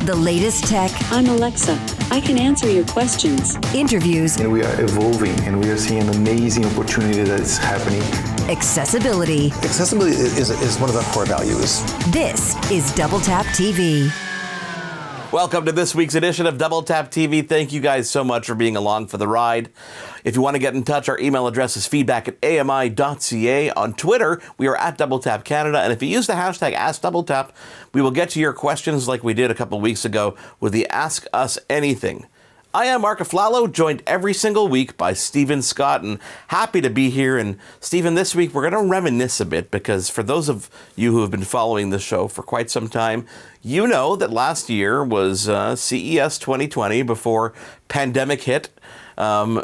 The latest tech. I'm Alexa. I can answer your questions. Interviews. And we are evolving, and we are seeing an amazing opportunity that is happening. Accessibility. Accessibility is one of our core values. This is Double Tap TV. Welcome to this week's edition of Double Tap TV. Thank you guys so much for being along for the ride. If you want to get in touch, our email address is feedback@ami.ca. On Twitter, we are at Double Tap Canada. And if you use the hashtag AskDoubleTap, we will get to your questions like we did a couple weeks ago with the Ask Us Anything. I am Marc, joined every single week by Stephen Scott, and happy to be here. And Stephen, this week we're going to reminisce a bit, because for those of you who have been following the show for quite some time, you know that last year was CES 2020 before pandemic hit.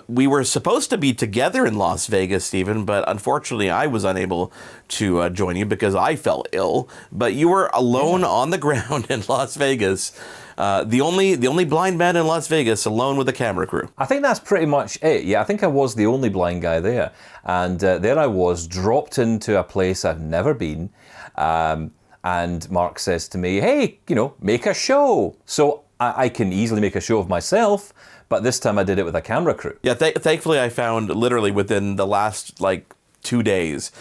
We were supposed to be together in Las Vegas, Stephen, but unfortunately I was unable to join you because I fell ill. But you were alone on the ground in Las Vegas. The only blind man in Las Vegas, alone with a camera crew. I think that's pretty much it. Yeah, I think I was the only blind guy there. And there I was, dropped into a place I've never been. And Mark says to me, hey, make a show. So I can easily make a show of myself, but this time I did it with a camera crew. Yeah, thankfully I found literally within the last 2 days,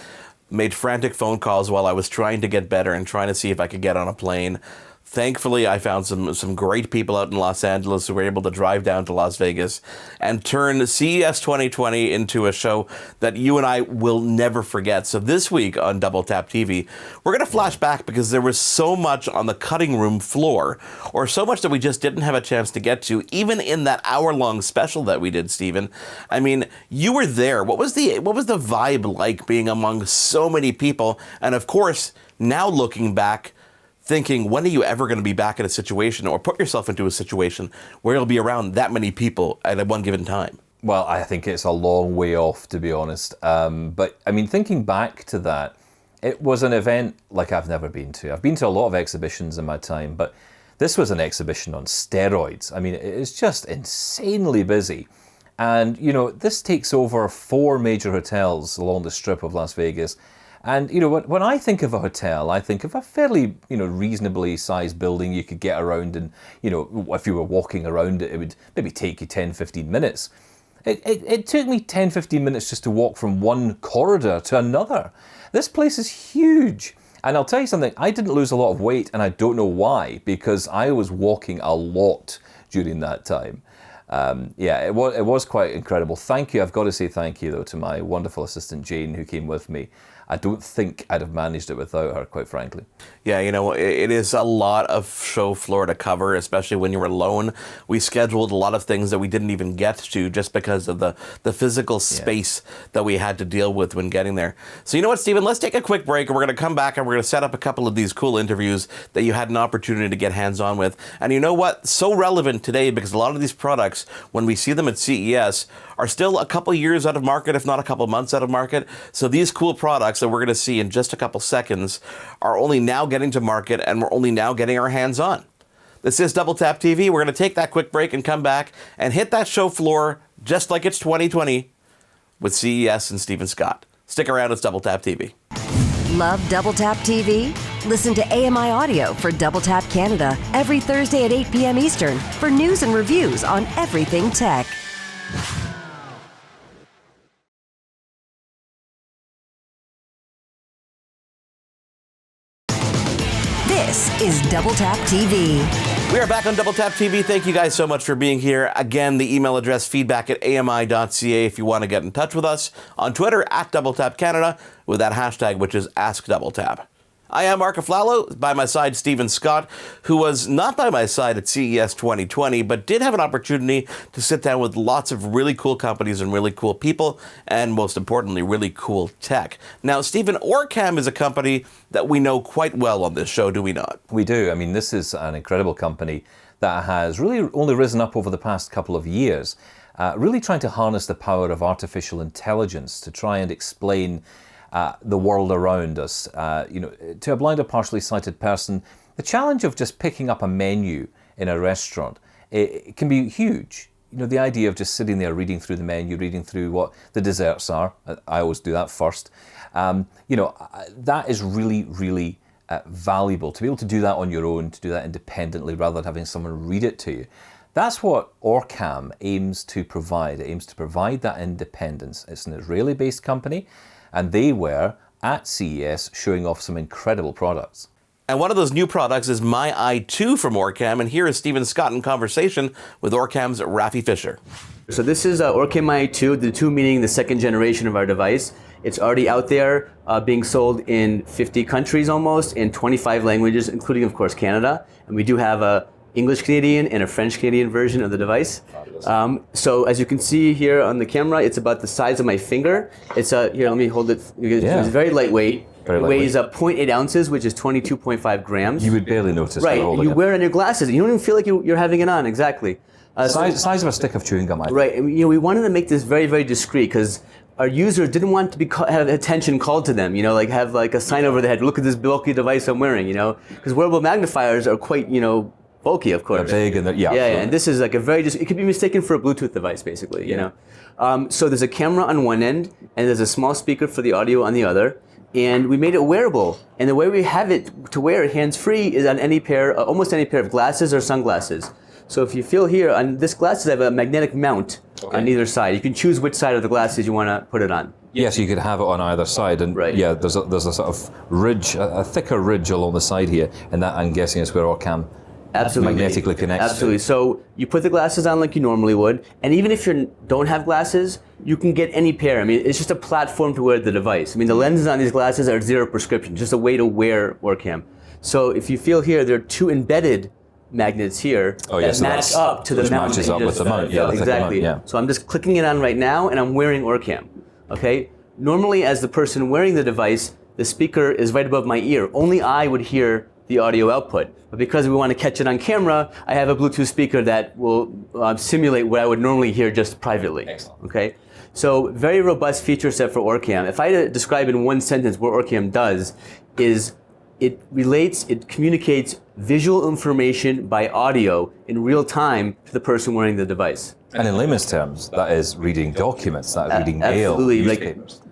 made frantic phone calls while I was trying to get better and trying to see if I could get on a plane. Thankfully, I found some great people out in Los Angeles who were able to drive down to Las Vegas and turn CES 2020 into a show that you and I will never forget. So this week on Double Tap TV, we're going to flash back because there was so much on the cutting room floor, or so much that we just didn't have a chance to get to, even in that hour-long special that we did, Stephen. I mean, you were there. What was the vibe like being among so many people? And of course, now looking back, thinking, when are you ever going to be back in a situation, or put yourself into a situation where you'll be around that many people at one given time? Well, I think it's a long way off, to be honest. But I mean, thinking back to that, it was an event like I've never been to. I've been to a lot of exhibitions in my time, but this was an exhibition on steroids. I mean, it's just insanely busy. And, this takes over 4 major hotels along the strip of Las Vegas. And, when I think of a hotel, I think of a fairly, reasonably sized building you could get around, and, if you were walking around it, it would maybe take you 10, 15 minutes. It took me 10, 15 minutes just to walk from one corridor to another. This place is huge. And I'll tell you something, I didn't lose a lot of weight, and I don't know why, because I was walking a lot during that time. It was quite incredible. Thank you. I've got to say thank you, though, to my wonderful assistant, Jane, who came with me. I don't think I'd have managed it without her, quite frankly. Yeah, it is a lot of show floor to cover, especially when you're alone. We scheduled a lot of things that we didn't even get to just because of the physical space that we had to deal with when getting there. So you know what, Stephen? Let's take a quick break, and we're going to come back and we're going to set up a couple of these cool interviews that you had an opportunity to get hands-on with. And you know what? So relevant today, because a lot of these products, when we see them at CES, are still a couple years out of market, if not a couple months out of market. So these cool products that we're going to see in just a couple seconds are only now getting to market, and we're only now getting our hands on. This is Double Tap TV. We're going to take that quick break and come back and hit that show floor just like it's 2020 with CES and Stephen Scott. Stick around, it's Double Tap TV. Love Double Tap TV? Listen to AMI Audio for Double Tap Canada every Thursday at 8 p.m. Eastern for news and reviews on everything tech. This is Double Tap TV. We are back on Double Tap TV. Thank you guys so much for being here. Again, the email address feedback@ami.ca if you want to get in touch with us. On Twitter @DoubleTapCanada with that hashtag, which is AskDoubleTap. I am Marc. By my side, Stephen Scott, who was not by my side at CES 2020, but did have an opportunity to sit down with lots of really cool companies and really cool people, and most importantly, really cool tech. Now, Stephen, Orcam is a company that we know quite well on this show, do we not? We do. I mean, this is an incredible company that has really only risen up over the past couple of years, really trying to harness the power of artificial intelligence to try and explain the world around us. To a blind or partially sighted person, the challenge of just picking up a menu in a restaurant, it can be huge. The idea of just sitting there reading through the menu, reading through what the desserts are. I always do that first. That is really, really valuable to be able to do that on your own, to do that independently rather than having someone read it to you. That's what Orcam aims to provide. It aims to provide that independence. It's an Israeli-based company, and they were at CES showing off some incredible products. And one of those new products is My Eye 2 from Orcam, and here is Stephen Scott in conversation with Orcam's Rafi Fisher. So this is Orcam My Eye 2, the 2 meaning the second generation of our device. It's already out there, being sold in 50 countries almost, in 25 languages, including, of course, Canada. And we do have a English-Canadian and a French-Canadian version of the device. So as you can see here on the camera, it's about the size of my finger. It's here, let me hold it. It's very lightweight. It weighs 0.8 ounces, which is 22.5 grams. You would barely notice. Right, you wear it on your glasses. You don't even feel like you're having it on, exactly. Size of a stick of chewing gum, I think. Right, and, we wanted to make this very, very discreet because our users didn't want to have attention called to them, like have like a sign over the head, look at this bulky device I'm wearing, because wearable magnifiers are quite, bulky, of course. They're big and yeah, and this is like a very it could be mistaken for a Bluetooth device, basically. So there's a camera on one end, and there's a small speaker for the audio on the other, and we made it wearable. And the way we have it to wear hands-free is on any pair, almost any pair of glasses or sunglasses. So if you feel here on this glasses, I have a magnetic mount on either side. You can choose which side of the glasses you want to put it on. Yes, you could have it on either side, and yeah, there's a sort of ridge, a thicker ridge along the side here, and that I'm guessing is where Orcam magnetically connects. Absolutely. So you put the glasses on like you normally would, and even if you don't have glasses, you can get any pair. I mean, it's just a platform to wear the device. I mean, the lenses on these glasses are zero prescription, just a way to wear Orcam. So if you feel here, there are 2 embedded magnets here that match up to the mount. Matches up with the mount. Yeah, exactly. So I'm just clicking it on right now, and I'm wearing Orcam. Okay. Normally, as the person wearing the device, the speaker is right above my ear. Only I would hear the audio output. But because we want to catch it on camera, I have a Bluetooth speaker that will simulate what I would normally hear just privately. Excellent. Okay? So very robust feature set for Orcam. If I had to describe in one sentence what Orcam does, is it communicates visual information by audio in real time to the person wearing the device. And in layman's terms, that is reading documents, that is reading mail, newspapers.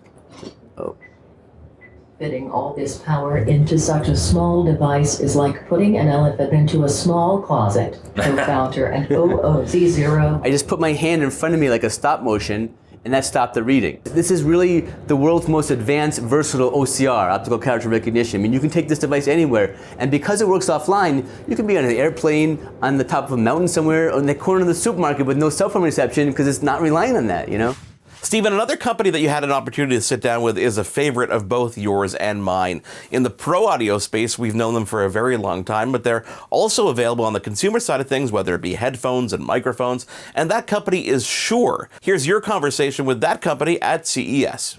Fitting all this power into such a small device is like putting an elephant into a small closet. Co-founder and OOZ0. I just put my hand in front of me like a stop motion, and that stopped the reading. This is really the world's most advanced versatile OCR, optical character recognition. I mean, you can take this device anywhere, and because it works offline, you can be on an airplane, on the top of a mountain somewhere, or in the corner of the supermarket with no cell phone reception because it's not relying on that, Stephen, another company that you had an opportunity to sit down with is a favorite of both yours and mine. In the pro audio space, we've known them for a very long time, but they're also available on the consumer side of things, whether it be headphones and microphones, and that company is Shure. Here's your conversation with that company at CES.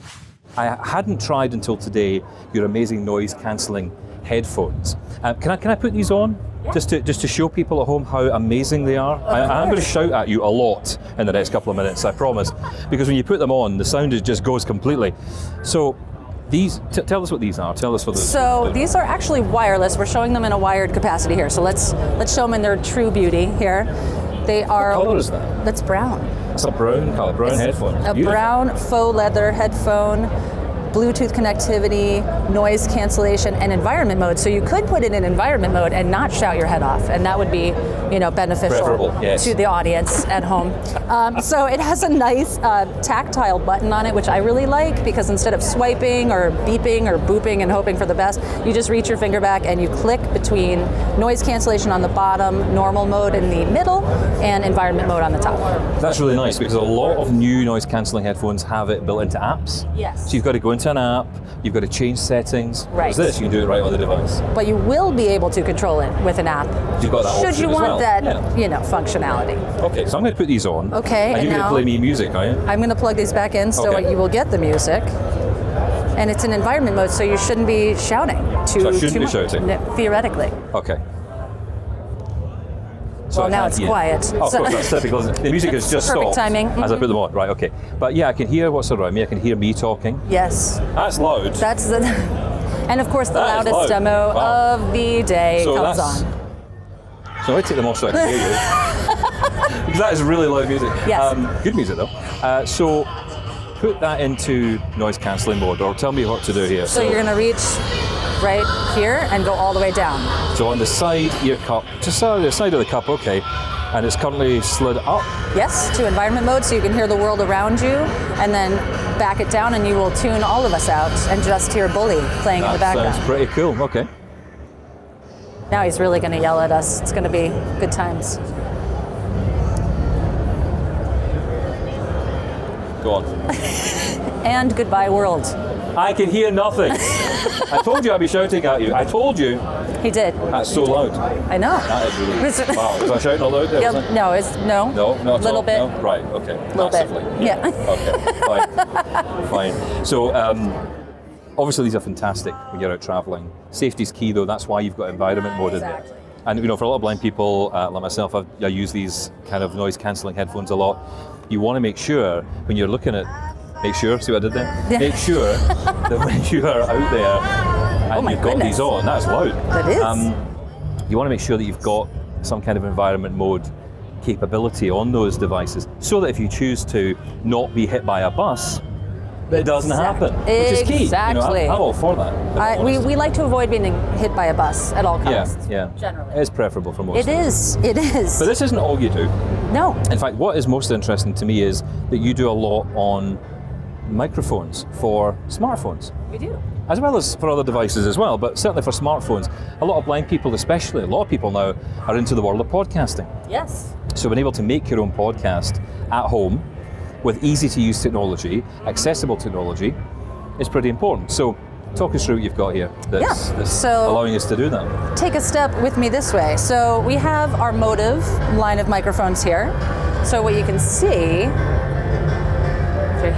I hadn't tried until today your amazing noise-cancelling headphones. Can I put these on? Just to show people at home how amazing they are. I'm going to shout at you a lot in the next couple of minutes, I promise, because when you put them on, the sound just goes completely. So these, tell us what these are. Tell us what these are. So these are actually wireless. We're showing them in a wired capacity here. So let's show them in their true beauty here. They are. What color is that? That's brown. It's a brown color, brown headphone. A brown faux leather headphone. Bluetooth connectivity, noise cancellation, and environment mode. So you could put it in environment mode and not shout your head off, and that would be, beneficial to the audience at home. So it has a nice tactile button on it, which I really like, because instead of swiping or beeping or booping and hoping for the best, you just reach your finger back and you click between noise cancellation on the bottom, normal mode in the middle, and environment mode on the top. That's really nice, because a lot of new noise cancelling headphones have it built into apps. Yes. So you've got to go into an app, you've got to change settings. Right. Whereas this, you can do it right on the device. But you will be able to control it with an app. You've got that should you option as want well. that, Yeah. Functionality. Okay, so I'm going to put these on. Okay, and you're going to play me music, are you? I'm going to plug these back in so Okay. you will get the music. And it's in environment mode, so you shouldn't be shouting. So I shouldn't be shouting? Theoretically. Okay. So Well, now it's quiet. Oh, of course, that's typical, isn't it? The music has just Perfect stopped timing. as I put them on. Right, okay. But yeah, I can hear what's around me. I can hear me talking. Yes. That's loud. That's the. And of course, the That is loudest loud. demo Wow. of the day So comes that's- on. So I take them off so I can hear you. Because that is really loud music. Yes. Good music though. So put that into noise cancelling mode, or tell me what to do here. So you're going to reach right here and go all the way down. So on the side, your cup, just the side of the cup, okay. And it's currently slid up. Yes, to environment mode, so you can hear the world around you, and then back it down, and you will tune all of us out and just hear Bully playing in the background. That sounds pretty cool. Okay. Now he's really going to yell at us. It's going to be good times. Go on. And goodbye, world. I can hear nothing. I told you I'd be shouting at you. I told you. He did. That's so loud. I know. That is really. Wow. Was I shouting all loud there? Yeah, no, no. No, not a little bit. No? Right. Okay. A little Massively. bit. Yeah. Okay. Fine. So, obviously, these are fantastic when you're out traveling. Safety's key, though. That's why you've got environment mode in there. And for a lot of blind people like myself, I use these kind of noise-cancelling headphones a lot. You want to make sure when you're looking at. Make sure, see what I did there? Yeah. Make sure that when you are out there and you've got these on, that's loud. That is. You want to make sure that you've got some kind of environment mode capability on those devices so that if you choose to not be hit by a bus, it doesn't happen, which is key. Exactly. I'm all for that. We like to avoid being hit by a bus at all costs. Yeah. Generally. It is preferable for most. It is. But this isn't all you do. No. In fact, what is most interesting to me is that you do a lot on microphones for smartphones. We do. As well as for other devices as well, but certainly for smartphones. A lot of blind people especially, a lot of people now are into the world of podcasting. Yes. So being able to make your own podcast at home with easy to use technology, accessible technology, is pretty important. So talk us through what you've got here that's allowing us to do that. Take a step with me this way. So we have our Motive line of microphones here. So what you can see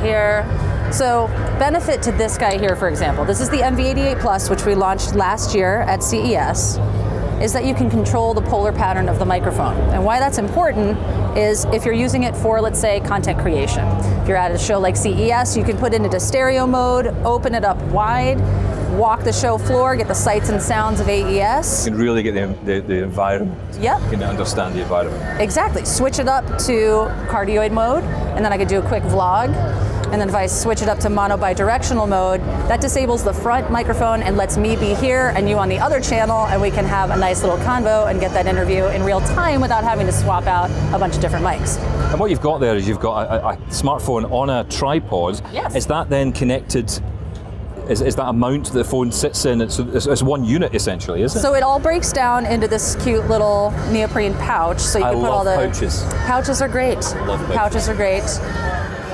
here. So benefit to this guy here, for example, this is the MV88 Plus, which we launched last year at CES, is that you can control the polar pattern of the microphone. And why that's important is if you're using it for, let's say, content creation. If you're at a show like CES, you can put it into stereo mode, open it up wide, walk the show floor, get the sights and sounds of AES. You can really get the environment. Yep. You can understand the environment. Exactly. Switch it up to cardioid mode, and then I could do a quick vlog. And then if I switch it up to mono bidirectional mode, that disables the front microphone and lets me be here and you on the other channel, and we can have a nice little convo and get that interview in real time without having to swap out a bunch of different mics. And what you've got there is you've got a smartphone on a tripod. Yes. Is that then connected? Is that a mount that the phone sits in? It's one unit essentially, isn't it? So it all breaks down into this cute little neoprene pouch. So you can put all the pouches. Pouches are great. Love pouches. Pouches are great.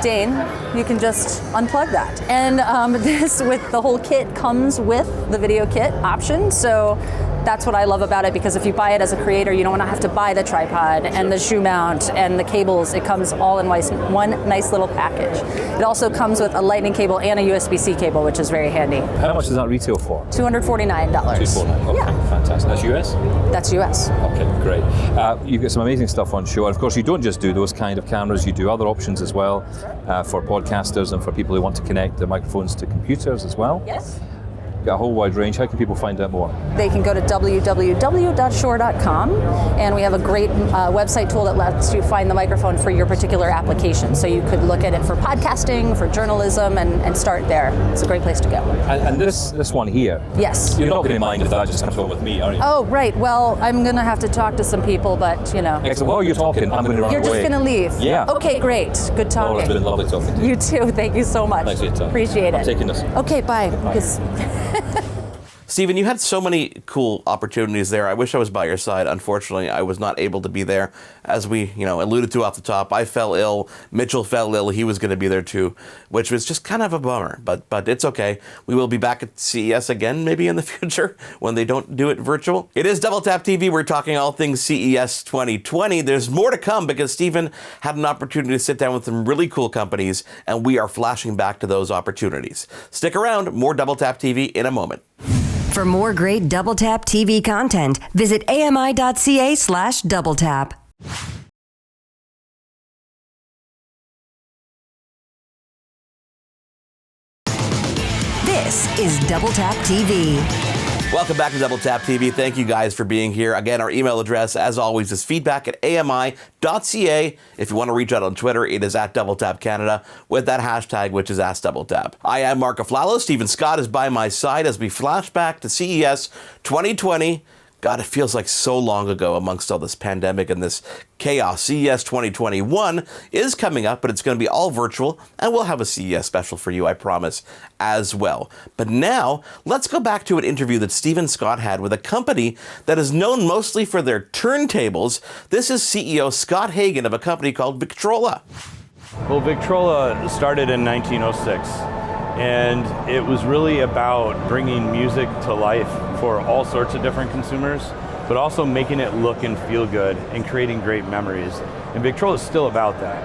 Dane, you can just unplug that. And this, with the whole kit, comes with the video kit option. So that's what I love about it, because if you buy it as a creator, you don't want to have to buy the tripod and the shoe mount and the cables. It comes all in one nice little package. It also comes with a lightning cable and a USB-C cable, which is very handy. How much does that retail for? $249. $249. Okay, yeah. Fantastic. That's US? That's US. Okay, great. You've got some amazing stuff on show. And of course, you don't just do those kind of cameras, you do other options as well for podcasters and for people who want to connect their microphones to computers as well. Yes. Got a whole wide range. How can people find out more? They can go to www.shure.com, and we have a great website tool that lets you find the microphone for your particular application. So you could look at it for podcasting, for journalism, and start there. It's a great place to go. And this one here? Yes. You're not going to mind if that just comes on with me, are you? Oh, right. Well, I'm going to have to talk to some people, but Excellent. While you're talking, I'm going to run You're away. just going to leave? Yeah. Okay, great. Good talking. Oh, it's been lovely talking to you. You too. Thank you so much. Thanks for your time. Appreciate it. I'm taking this. Okay, bye. Stephen, you had so many cool opportunities there. I wish I was by your side. Unfortunately, I was not able to be there. As we, alluded to off the top, I fell ill. Mitchell fell ill. He was going to be there too, which was just kind of a bummer. But it's okay. We will be back at CES again, maybe in the future when they don't do it virtual. It is Double Tap TV. We're talking all things CES 2020. There's more to come because Stephen had an opportunity to sit down with some really cool companies, and we are flashing back to those opportunities. Stick around. More Double Tap TV in a moment. For more great Double Tap TV content, visit ami.ca/doubletap. This is Double Tap TV. Welcome back to Double Tap TV. Thank you guys for being here. Again, our email address, as always, is feedback@ami.ca. If you want to reach out on Twitter, it is @DoubleTapCanada with that hashtag, which is AskDoubleTap. I am Marc Aflalo. Stephen Scott is by my side as we flash back to CES 2020. God, it feels like so long ago amongst all this pandemic and this chaos. CES 2021 is coming up, but it's going to be all virtual, and we'll have a CES special for you, I promise, as well. But now, let's go back to an interview that Stephen Scott had with a company that is known mostly for their turntables. This is CEO Scott Hagan of a company called Victrola. Well, Victrola started in 1906. And it was really about bringing music to life for all sorts of different consumers, but also making it look and feel good and creating great memories. And Victrola is still about that.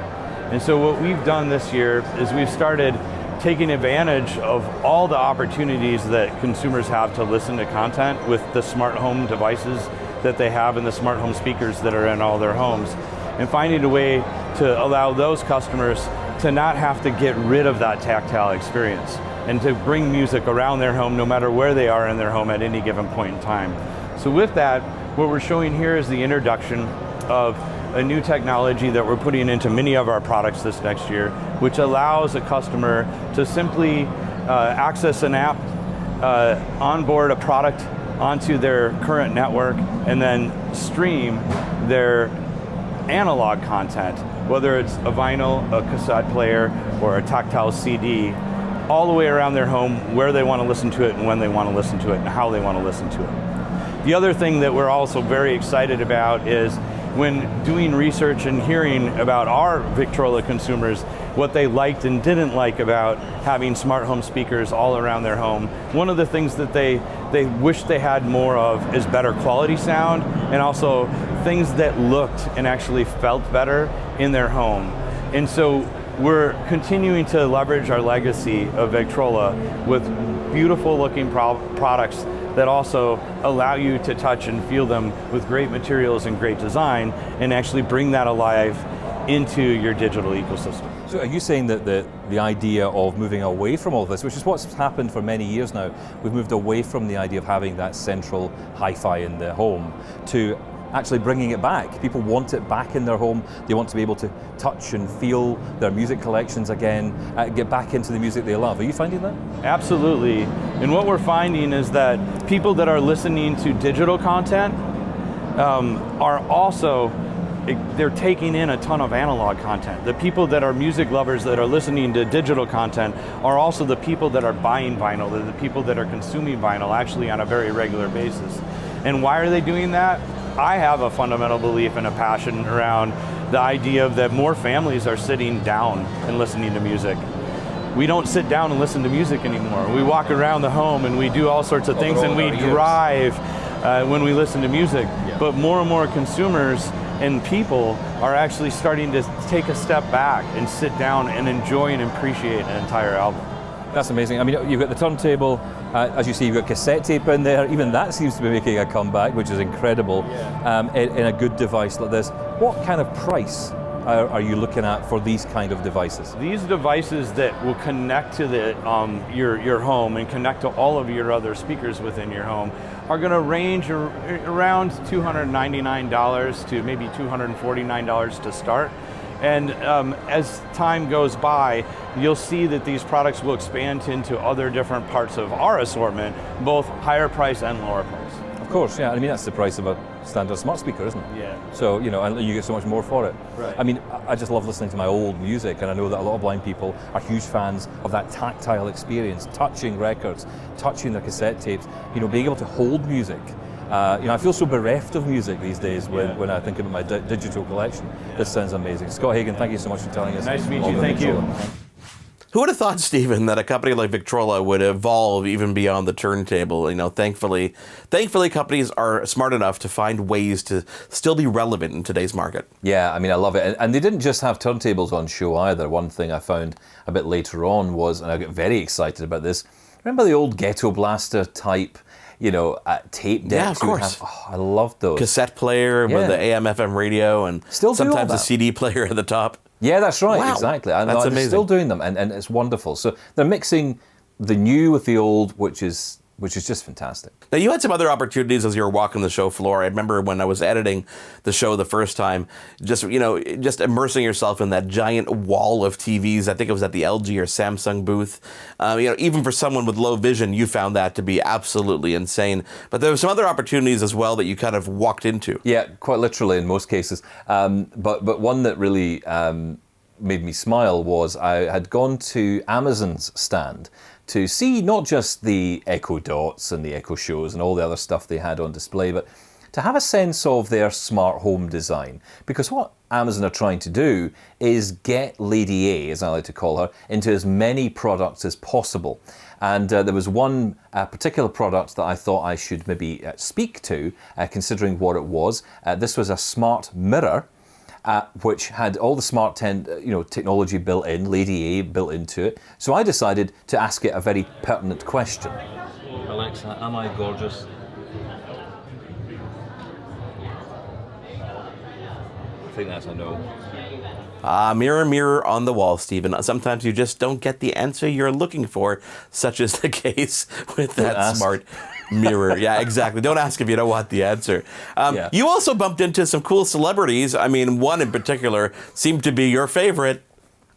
And so what we've done this year is we've started taking advantage of all the opportunities that consumers have to listen to content with the smart home devices that they have and the smart home speakers that are in all their homes, and finding a way to allow those customers to not have to get rid of that tactile experience and to bring music around their home no matter where they are in their home at any given point in time. So with that, what we're showing here is the introduction of a new technology that we're putting into many of our products this next year, which allows a customer to simply access an app, onboard a product onto their current network, and then stream their analog content, whether it's a vinyl, a cassette player, or a tactile CD, all the way around their home where they want to listen to it and when they want to listen to it and how they want to listen to it. The other thing that we're also very excited about is when doing research and hearing about our Victrola consumers, what they liked and didn't like about having smart home speakers all around their home. One of the things that they wish they had more of is better quality sound, and also things that looked and actually felt better in their home. And so we're continuing to leverage our legacy of Victrola with beautiful looking products that also allow you to touch and feel them with great materials and great design, and actually bring that alive into your digital ecosystem. So are you saying that the idea of moving away from all this, which is what's happened for many years now, we've moved away from the idea of having that central hi-fi in the home to actually bringing it back? People want it back in their home. They want to be able to touch and feel their music collections again, get back into the music they love. Are you finding that? Absolutely. And what we're finding is that people that are listening to digital content are also, they're taking in a ton of analog content. The people that are music lovers that are listening to digital content are also the people that are buying vinyl. They're the people that are consuming vinyl actually on a very regular basis. And why are they doing that? I have a fundamental belief and a passion around the idea of that more families are sitting down and listening to music. We don't sit down and listen to music anymore. We walk around the home and we do all sorts of things, and we drive when we listen to music. Yeah. But more and more consumers and people are actually starting to take a step back and sit down and enjoy and appreciate an entire album. That's amazing. I mean, you've got the turntable, as you see, you've got cassette tape in there. Even that seems to be making a comeback, which is incredible, in a good device like this. What kind of price are you looking at for these kind of devices? These devices that will connect to your home and connect to all of your other speakers within your home are going to range around $299 to maybe $249 to start. And as time goes by, you'll see that these products will expand into other different parts of our assortment, both higher price and lower price. Of course, yeah. I mean, that's the price of a standard smart speaker, isn't it? Yeah. So, you know, and you get so much more for it. Right. I mean, I just love listening to my old music, and I know that a lot of blind people are huge fans of that tactile experience, touching records, touching their cassette tapes, you know, being able to hold music. You know, I feel so bereft of music these days when I think about my digital collection. Yeah. This sounds amazing. Scott Hagan, thank you so much for telling us. Nice to meet you. Thank you. Who would have thought, Stephen, that a company like Victrola would evolve even beyond the turntable? You know, thankfully, companies are smart enough to find ways to still be relevant in today's market. Yeah, I mean, I love it. And they didn't just have turntables on show either. One thing I found a bit later on was, and I got very excited about this, remember the old Ghetto Blaster type, you know, tape decks? Yeah, of course. I loved those. Cassette player with the AM, FM radio, and still sometimes a CD player at the top. Yeah, that's right, wow. Exactly. And they're amazing. Still doing them, and it's wonderful. So they're mixing the new with the old, which is which is just fantastic. Now, you had some other opportunities as you were walking the show floor. I remember when I was editing the show the first time, just immersing yourself in that giant wall of TVs. I think it was at the LG or Samsung booth. Even for someone with low vision, you found that to be absolutely insane. But there were some other opportunities as well that you kind of walked into. Yeah, quite literally in most cases. But one that really made me smile was I had gone to Amazon's stand to see not just the Echo Dots and the Echo Shows and all the other stuff they had on display, but to have a sense of their smart home design. Because what Amazon are trying to do is get Lady A, as I like to call her, into as many products as possible. And there was one particular product that I thought I should maybe speak to, considering what it was. This was a smart mirror, which had all the smart technology built in, Lady A built into it. So I decided to ask it a very pertinent question. Alexa, am I gorgeous? I think that's a no. Mirror, mirror on the wall, Stephen. Sometimes you just don't get the answer you're looking for, such is the case with that smart mirror. Yeah, exactly. Don't ask if you don't want the answer. You also bumped into some cool celebrities. I mean, one in particular seemed to be your favorite.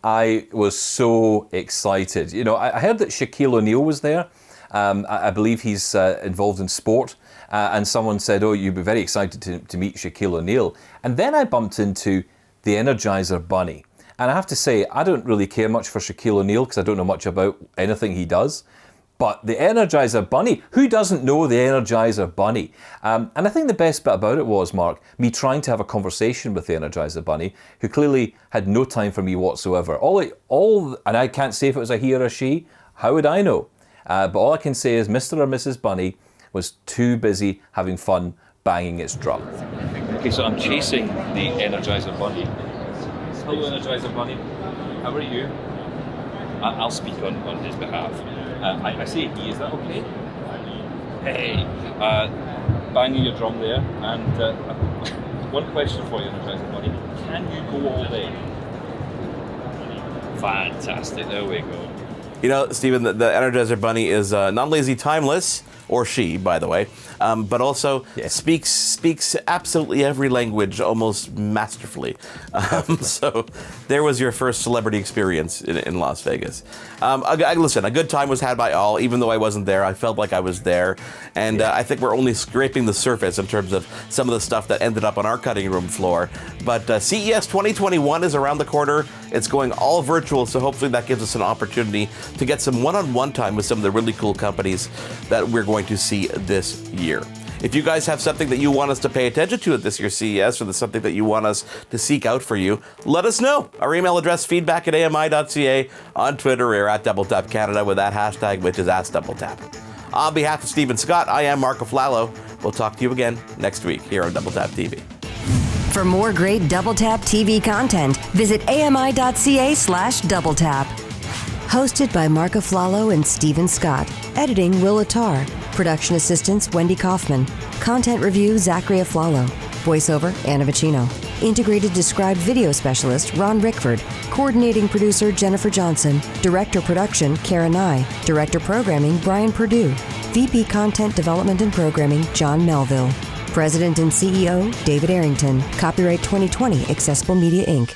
I was so excited. I heard that Shaquille O'Neal was there. I believe he's involved in sport. And someone said, oh, you'd be very excited to meet Shaquille O'Neal. And then I bumped into the Energizer Bunny. And I have to say, I don't really care much for Shaquille O'Neal because I don't know much about anything he does. But the Energizer Bunny, who doesn't know the Energizer Bunny? And I think the best bit about it was, Mark, me trying to have a conversation with the Energizer Bunny, who clearly had no time for me whatsoever. And I can't say if it was a he or a she. How would I know? But all I can say is Mr. or Mrs. Bunny was too busy having fun banging its drum. Okay, so I'm chasing the Energizer Bunny. Hello, Energizer Bunny. How are you? I'll speak on his behalf. I say he, is that okay? Hey, banging your drum there. And one question for you, Energizer Bunny. Can you go all day? Fantastic, there we go. Stephen, the Energizer Bunny is not only is he timeless, or she, by the way, but also speaks absolutely every language almost masterfully. So there was your first celebrity experience in Las Vegas. Listen, a good time was had by all. Even though I wasn't there, I felt like I was there. And I think we're only scraping the surface in terms of some of the stuff that ended up on our cutting room floor. But CES 2021 is around the corner. It's going all virtual, so hopefully that gives us an opportunity to get some one-on-one time with some of the really cool companies that we're going to see this year. If you guys have something that you want us to pay attention to at this year's CES, or there's something that you want us to seek out for you, let us know. Our email address, feedback@ami.ca, on Twitter or at DoubleTapCanada with that hashtag, which is AskDoubleTap. On behalf of Stephen Scott, I am Marc Aflalo. We'll talk to you again next week here on Double Tap TV. For more great Double Tap TV content, visit ami.ca/doubletap. Hosted by Marc Aflalo and Stephen Scott. Editing, Will Attar. Production assistants, Wendy Kaufman. Content review, Zachary Aflalo. Voiceover, Anna Vicino. Integrated Described Video Specialist, Ron Rickford. Coordinating Producer, Jennifer Johnson. Director Production, Kara Nye. Director Programming, Brian Perdue. VP Content Development and Programming, John Melville. President and CEO, David Arrington. Copyright 2020, Accessible Media, Inc.